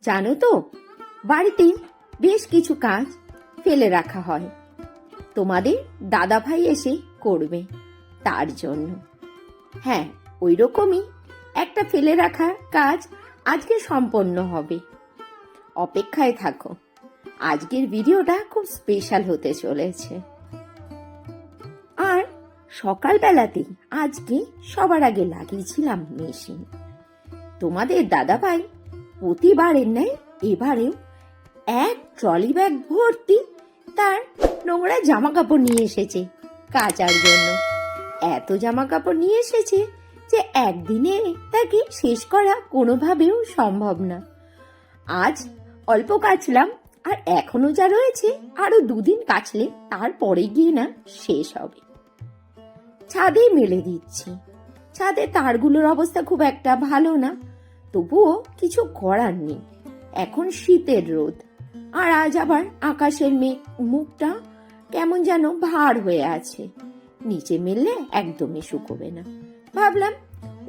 জানো তো, বাড়িতে বেশ কিছু কাজ ফেলে রাখা হয়, তোমাদের দাদা ভাই এসে করবে তার জন্য। হ্যাঁ, ওই রকমই একটা ফেলে রাখা কাজ আজকে সম্পন্ন হবে। অপেক্ষায় থাকো, আজকের ভিডিওটা খুব স্পেশাল হতে চলেছে। আর সকালবেলাতেই আজকে সবার আগে লাগিয়েছিলাম মেশিন। তোমাদের দাদা ভাই প্রতিবারের ন্যায় এবারেও এক ট্রলি ব্যাগ ভর্তি তার নোংরা জামা কাপড় নিয়ে এসেছে কাচার জন্য। এত জামা কাপড় নিয়ে এসেছে যে একদিনে তাকে শেষ করা কোনোভাবেও সম্ভব না। আজ অল্প কাচলাম, আর এখনো যা রয়েছে আরো দুদিন কাচলে তারপরে গিয়ে না শেষ হবে। ছাদে মেলে দিচ্ছি। ছাদে তারগুলোর অবস্থা খুব একটা ভালো না, তবুও কিছু করার নেই। এখন শীতের রোদ, আর আজ আবার আকাশের মুখটা কেমন যেন ভার হয়ে আছে। নিচে মেললে একদমই শুকোবে না। ভাবলাম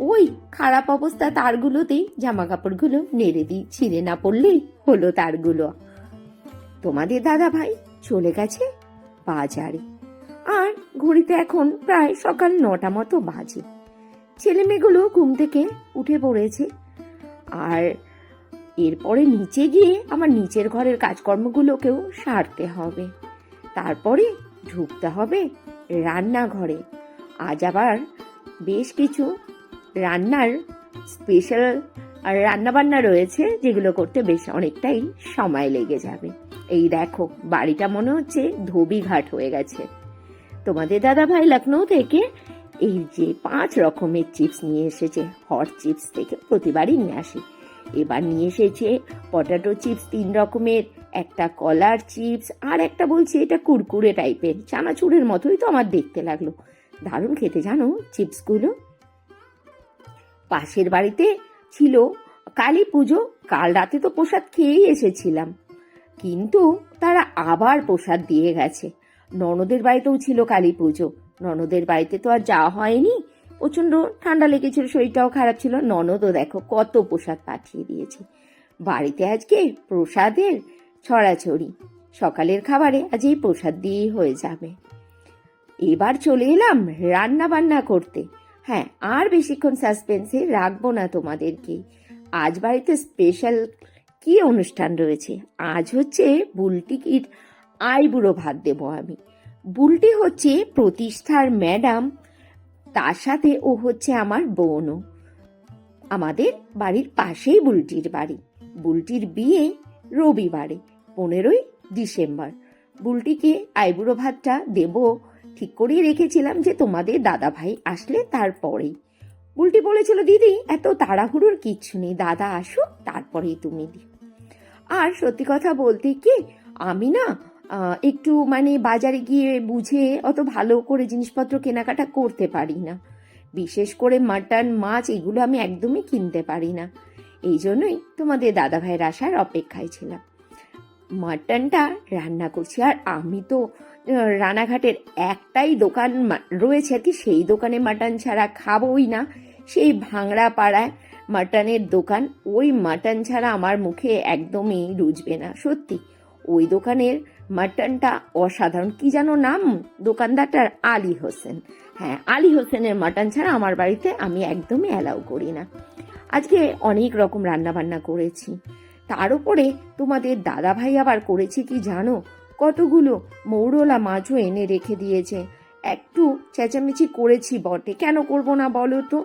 ওই খারাপ অবস্থা তারগুলোতেই জামা কাপড়গুলো নেড়ে দিই, ছিঁড়ে না পড়লেই হলো তারগুলো। তোমাদের দাদা ভাই চলে গেছে বাজারে, আর ঘড়িতে এখন প্রায় সকাল 9টা মতো বাজে। ছেলে মেয়েগুলো ঘুম থেকে উঠে পড়েছে, আর এরপরে নিচে গিয়ে আমার নিচের ঘরের কাজকর্মগুলোকেও সারতে হবে। তারপরে ঢুকতে হবে রান্নাঘরে। আজ আবার বেশ কিছু রান্নার স্পেশাল রান্নাবান্না রয়েছে, যেগুলো করতে বেশ অনেকটাই সময় লেগে যাবে। এই দেখো, বাড়িটা মনে হচ্ছে ধোবিঘাট হয়ে গেছে। তোমাদের দাদা ভাই লখনৌ থেকে এই যে 5 রকমের চিপস নিয়ে এসেছে। হট চিপস থেকে প্রতিবারই নিয়ে আসে, এবার নিয়ে এসেছে পটাটো চিপস 3 রকমের, একটা কলার চিপস, আর একটা বলছে এটা কুরকুরে টাইপের, চানাচুরের মতোই তো আমার দেখতে লাগলো। দারুণ খেতে জানো চিপসগুলো। পাশের বাড়িতে ছিল কালী পুজো, কাল রাতে তো প্রসাদ খেয়েই এসেছিলাম, কিন্তু তারা আবার প্রসাদ দিয়ে গেছে। ননদের বাড়িতেও ছিল কালী পুজো, ননদের বাড়িতে তো আর যাওয়া হয়নি, প্রচন্ড ঠান্ডা লেগেছিল, শরীরটাও খারাপ ছিল। ননদও দেখো কত প্রসাদ পাঠিয়ে দিয়েছে। বাড়িতে আজকে প্রসাদের ছড়াছড়ি, সকালের খাবারে আজ এই প্রসাদ দিয়েই হয়ে যাবে। এবার চলে এলাম রান্না বান্না করতে। হ্যাঁ, আর বেশিক্ষণ সাসপেন্সে রাখবো না তোমাদেরকে। আজ বাড়িতে স্পেশাল কি অনুষ্ঠান রয়েছে। আজ হচ্ছে বুলটির আইবুড়ো ভাত দেবো আমি। বুলটি হচ্ছে প্রতিষ্ঠার ম্যাডাম, তার সাথে ও হচ্ছে আমার বোনও। আমাদের বাড়ির পাশেই বুলটির বাড়ি। বুলটির বিয়ে রবিবারে 15ই ডিসেম্বর। বুলটিকে আইবুড়ো ভাতটা দেব ঠিক করেই রেখেছিলাম যে তোমাদের দাদা ভাই আসলে তারপরেই। বুলটি বলেছিল দিদি এত তাড়াহুড়োর কিচ্ছু নেই, দাদা আসুক তারপরেই তুমি দিও। আর সত্যি কথা বলতে কি, আমি না একটু বাজারে গিয়ে বুঝে অত ভালো করে জিনিসপত্র কেনাকাটা করতে পারি না। বিশেষ করে মাটন, মাছ এগুলো আমি একদমই কিনতে পারি না। এই জন্যই তোমাদের দাদা ভাইয়ের আসার অপেক্ষায় ছিলাম। মাটনটা রান্না করছি, আর আমি তো রানাঘাটের একটাই দোকান রয়েছে আর কি, সেই দোকানে মাটন ছাড়া খাবোই না। সেই ভাঙড়া পাড়ায় মাটনের দোকান, ওই মাটন ছাড়া আমার মুখে একদমই রুজবে না। সত্যি ওই দোকানের মাটনটা অসাধারণ। কি যেন নাম দোকানদারটার? আলী হোসেন। হ্যাঁ, আলী হোসেনের মাটন ছাড়া আমার বাড়িতে আমি একদমই অ্যালাউ করি না। আজকে অনেক রকম রান্না বান্না করেছি, তার উপরে তোমাদের দাদা ভাই আবার করেছে কি জানো, কতগুলো মৌরলা মাছও এনে রেখে দিয়েছে। একটু চেঁচামেচি করেছি বটে, কেন করব না বলো তো?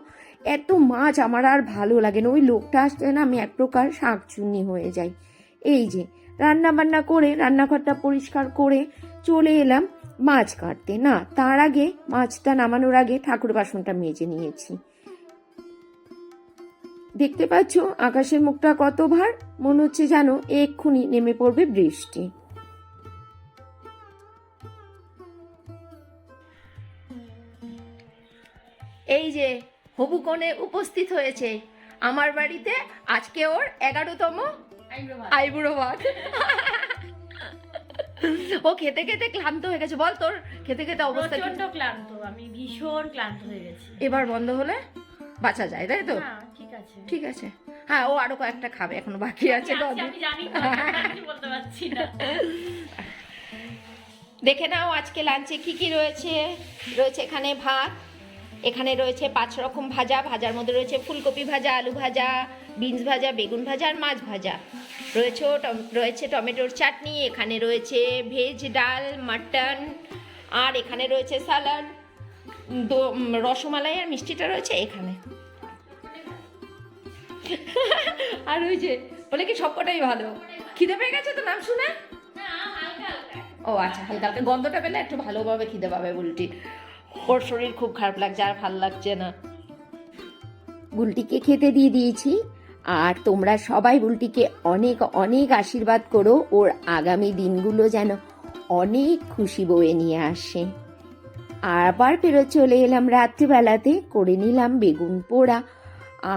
এত মাছ আমার আর ভালো লাগে না। ওই লোকটা আসলে না আমি এক প্রকার শাকচুন্নি হয়ে যাই। এই যে রান্না বান্না করে রান্নাঘরটা পরিষ্কার করে চলে এলাম মাছ কাটতে। না, তার আগে মাছটা নামানোর আগে ঠাকুর বাসনটা মেজে নিয়েছি। দেখতে পাচ্ছ আকাশের মুখটা কত ভার, মনে হচ্ছে জানো এক্ষুনি নেমে পড়বে বৃষ্টি। এই যে হবু কনে উপস্থিত হয়েছে আমার বাড়িতে। আজকে ওর 11তম আইবুড়ো ভাত। ও খেতে খেতে ক্লান্ত হয়ে গেছে। বল তোর খেতে খেতে অবস্থা? প্রচন্ড ক্লান্ত, আমি ভীষণ ক্লান্ত হয়ে গেছি। এবার বন্ধ হলে বাঁচা যায়, তাই তো? ঠিক আছে, ঠিক আছে। হ্যাঁ, ও আরো কয়েকটা খাবে, এখনো বাকি আছে। আমি জানি তো, আমি বলতে পারছি না। দেখে নাও আজকে লাঞ্চে কি কি রয়েছে। রয়েছে এখানে ভাত, এখানে রয়েছে 5 রকম ভাজা, ভাজার মধ্যে রয়েছে ফুলকপি ভাজা, আলু ভাজা, বিনস ভাজা, বেগুন ভাজা আর মাছ ভাজা। রয়েছে টমেটোর চাটনি, এখানে রয়েছে ভেজ ডাল, মাটন, আর এখানে রয়েছে স্যালাড, রসমালাই আর মিষ্টিটা রয়েছে এখানে। আর ওই যে বলে কি সবকটাই ভালো। খিদে পেয়ে গেছে তো নাম শুনে? না, হালকা হালকা। ও আচ্ছা, হালকা হালকা গন্ধটা পেলে একটু ভালোভাবে খিদে পাবে বুলটি। ওর শরীর খুব খারাপ লাগছে, আর ভাল লাগছে না। বুলটিকে খেতে দিয়ে দিয়েছি, আর তোমরা সবাই বুলটিকে অনেক অনেক আশীর্বাদ করো, ওর আগামী দিনগুলো যেন অনেক খুশি বয়ে নিয়ে আসে। আবার ফেরত চলে এলাম রাত্রিবেলাতে, করে নিলাম বেগুন পোড়া,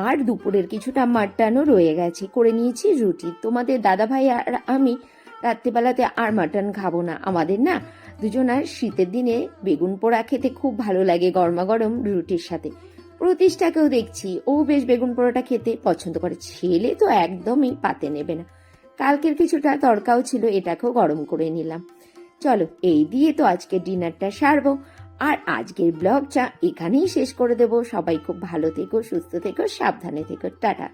আর দুপুরের কিছুটা মাটনও রয়ে গেছে, করে নিয়েছি রুটি। তোমাদের দাদাভাই আর আমি রাত্রিবেলাতে আর মাটন খাবো না। আমাদের না দুজনার শীতের দিনে বেগুন পোড়া খেতে খুব ভালো লাগে গরমা গরম রুটির সাথে। প্রতিষ্ঠাকেও দেখছি, ও বেশ বেগুন পোড়াটা খেতে পছন্দ করে। ছেলে তো একদমই পাতে নেবে না। কালকের কিছুটা তরকাও ছিল, এটাকেও গরম করে নিলাম। চলো, এই দিয়ে তো আজকের ডিনারটা সারবো, আর আজকের ব্লগটা এখানেই শেষ করে দেবো। সবাই খুব ভালো থেকো, সুস্থ থেকো, সাবধানে থেকো, টাটা।